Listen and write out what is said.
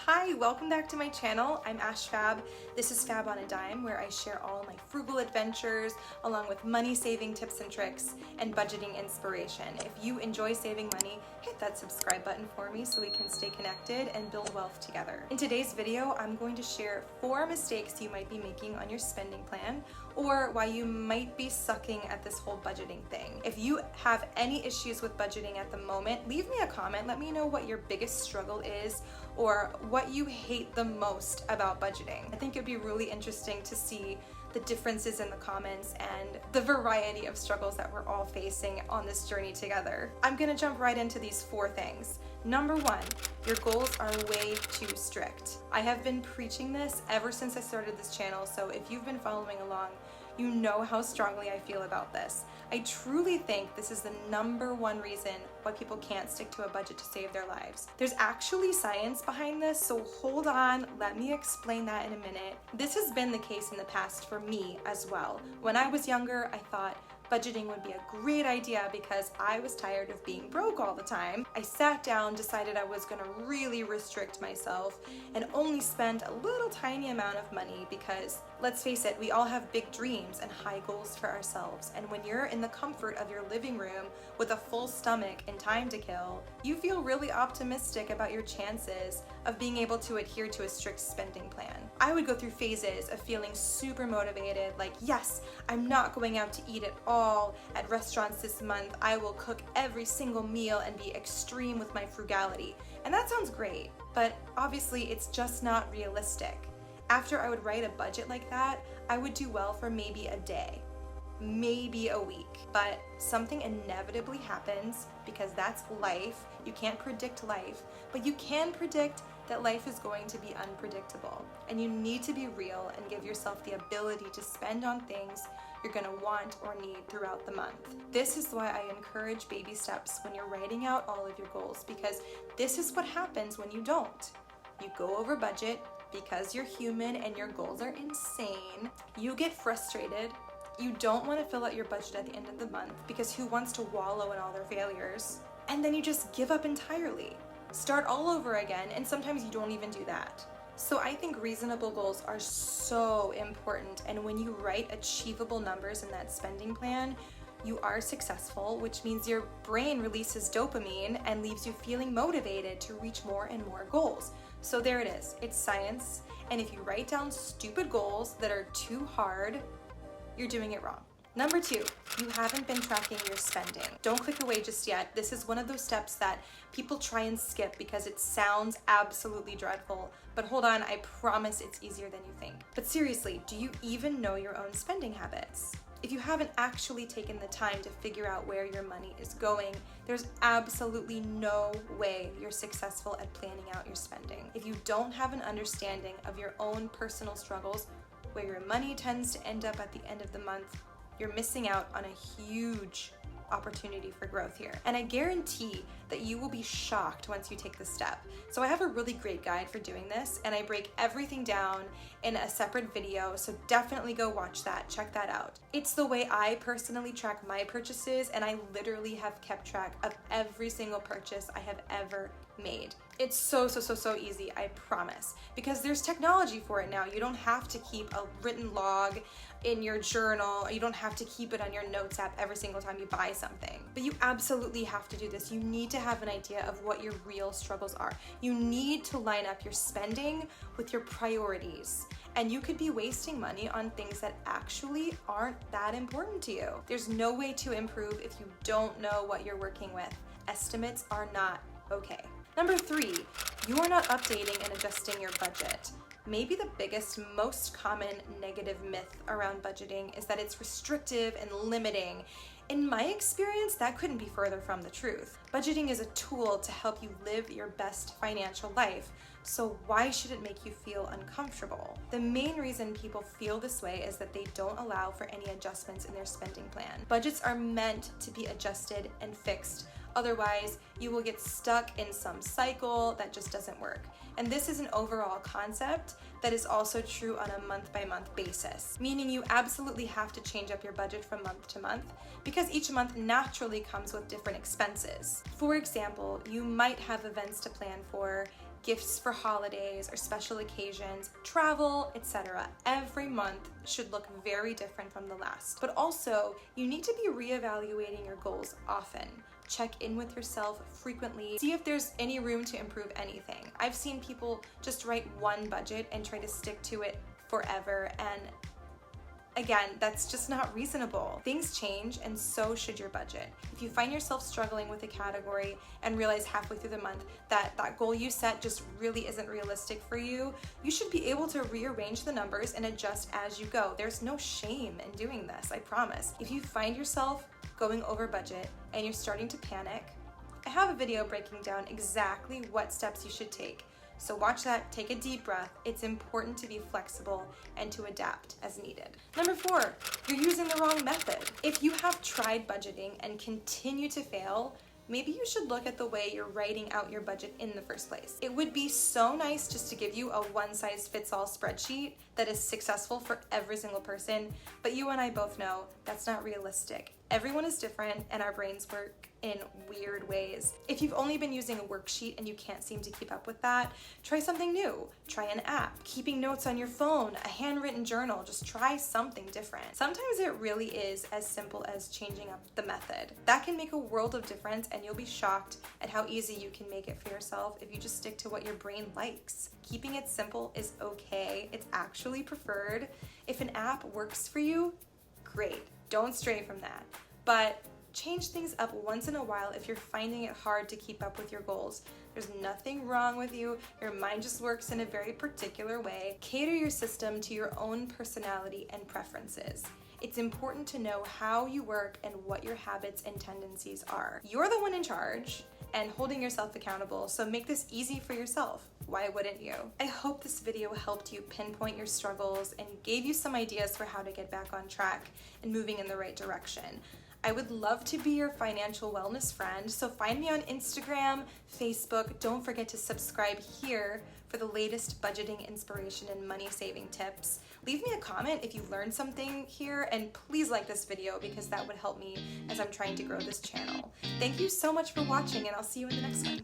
Hi, welcome back to my channel. I'm Ash Fab. This is Fab on a Dime, where I share all my frugal adventures along with money saving tips and tricks and budgeting inspiration. If you enjoy saving money, hit that subscribe button for me so we can stay connected and build wealth together. In today's video, I'm going to share 4 mistakes you might be making on your spending plan, or why you might be sucking at this whole budgeting thing. If you have any issues with budgeting at the moment, leave me a comment. Let me know what your biggest struggle is or what you hate the most about budgeting. I think it'd be really interesting to see the differences in the comments and the variety of struggles that we're all facing on this journey together. I'm gonna jump right into these 4 things. Number 1, your goals are way too strict. I have been preaching this ever since I started this channel, so if you've been following along, you know how strongly I feel about this. I truly think this is the number 1 reason why people can't stick to a budget to save their lives. There's actually science behind this, so hold on, let me explain that in a minute. This has been the case in the past for me as well. When I was younger, I thought budgeting would be a great idea because I was tired of being broke all the time. I sat down, decided I was gonna really restrict myself and only spend a little tiny amount of money because, let's face it, we all have big dreams and high goals for ourselves. And when you're in the comfort of your living room with a full stomach and time to kill, you feel really optimistic about your chances of being able to adhere to a strict spending plan. I would go through phases of feeling super motivated, like, yes, I'm not going out to eat at all at restaurants this month. I will cook every single meal and be extreme with my frugality. And that sounds great, but obviously it's just not realistic. After I would write a budget like that, I would do well for maybe a day, maybe a week, but something inevitably happens because that's life. You can't predict life, but you can predict that life is going to be unpredictable, and you need to be real and give yourself the ability to spend on things you're gonna want or need throughout the month. This is why I encourage baby steps when you're writing out all of your goals, because this is what happens when you don't. You go over budget because you're human and your goals are insane. You get frustrated. You don't want to fill out your budget at the end of the month because who wants to wallow in all their failures? And then you just give up entirely. Start all over again, and sometimes you don't even do that. So I think reasonable goals are so important, and when you write achievable numbers in that spending plan, you are successful, which means your brain releases dopamine and leaves you feeling motivated to reach more and more goals. So there it is, it's science, and if you write down stupid goals that are too hard, you're doing it wrong. Number 2, you haven't been tracking your spending. Don't click away just yet. This is one of those steps that people try and skip because it sounds absolutely dreadful. But hold on, I promise it's easier than you think. But seriously, do you even know your own spending habits? If you haven't actually taken the time to figure out where your money is going, there's absolutely no way you're successful at planning out your spending. If you don't have an understanding of your own personal struggles, where your money tends to end up at the end of the month, you're missing out on a huge opportunity for growth here. And I guarantee that you will be shocked once you take this step. So I have a really great guide for doing this, and I break everything down in a separate video, so definitely go watch that, check that out. It's the way I personally track my purchases, and I literally have kept track of every single purchase I have ever made. It's so easy, I promise, because there's technology for it now. You don't have to keep a written log in your journal. You don't have to keep it on your notes app every single time you buy something. But you absolutely have to do this. You need to have an idea of what your real struggles are. You need to line up your spending with your priorities. And you could be wasting money on things that actually aren't that important to you. There's no way to improve if you don't know what you're working with. Estimates are not okay. Number 3, you are not updating and adjusting your budget. Maybe the biggest, most common negative myth around budgeting is that it's restrictive and limiting. In my experience, that couldn't be further from the truth. Budgeting is a tool to help you live your best financial life. So why should it make you feel uncomfortable? The main reason people feel this way is that they don't allow for any adjustments in their spending plan. Budgets are meant to be adjusted and fixed. Otherwise, you will get stuck in some cycle that just doesn't work. And this is an overall concept that is also true on a month-by-month basis, meaning you absolutely have to change up your budget from month to month because each month naturally comes with different expenses. For example, you might have events to plan for gifts for holidays or special occasions, travel, etc. Every month should look very different from the last. But also, you need to be reevaluating your goals often. Check in with yourself frequently. See if there's any room to improve anything. I've seen people just write one budget and try to stick to it forever, and again, that's just not reasonable. Things change, and so should your budget. If you find yourself struggling with a category and realize halfway through the month that that goal you set just really isn't realistic for you, you should be able to rearrange the numbers and adjust as you go. There's no shame in doing this, I promise. If you find yourself going over budget and you're starting to panic, I have a video breaking down exactly what steps you should take. So watch that, take a deep breath. It's important to be flexible and to adapt as needed. Number 4, you're using the wrong method. If you have tried budgeting and continue to fail, maybe you should look at the way you're writing out your budget in the first place. It would be so nice just to give you a one-size-fits-all spreadsheet that is successful for every single person, but you and I both know that's not realistic. Everyone is different and our brains work in weird ways. If you've only been using a worksheet and you can't seem to keep up with that, try something new. Try an app, keeping notes on your phone, a handwritten journal. Just try something different. Sometimes it really is as simple as changing up the method. That can make a world of difference, and you'll be shocked at how easy you can make it for yourself if you just stick to what your brain likes. Keeping it simple is okay. It's actually preferred. If an app works for you, great. Don't stray from that. But change things up once in a while if you're finding it hard to keep up with your goals. There's nothing wrong with you. Your mind just works in a very particular way. Cater your system to your own personality and preferences. It's important to know how you work and what your habits and tendencies are. You're the one in charge and holding yourself accountable, so make this easy for yourself. Why wouldn't you? I hope this video helped you pinpoint your struggles and gave you some ideas for how to get back on track and moving in the right direction. I would love to be your financial wellness friend, so find me on Instagram, Facebook. Don't forget to subscribe here for the latest budgeting inspiration and money saving tips. Leave me a comment if you learned something here, and please like this video because that would help me as I'm trying to grow this channel. Thank you so much for watching, and I'll see you in the next one.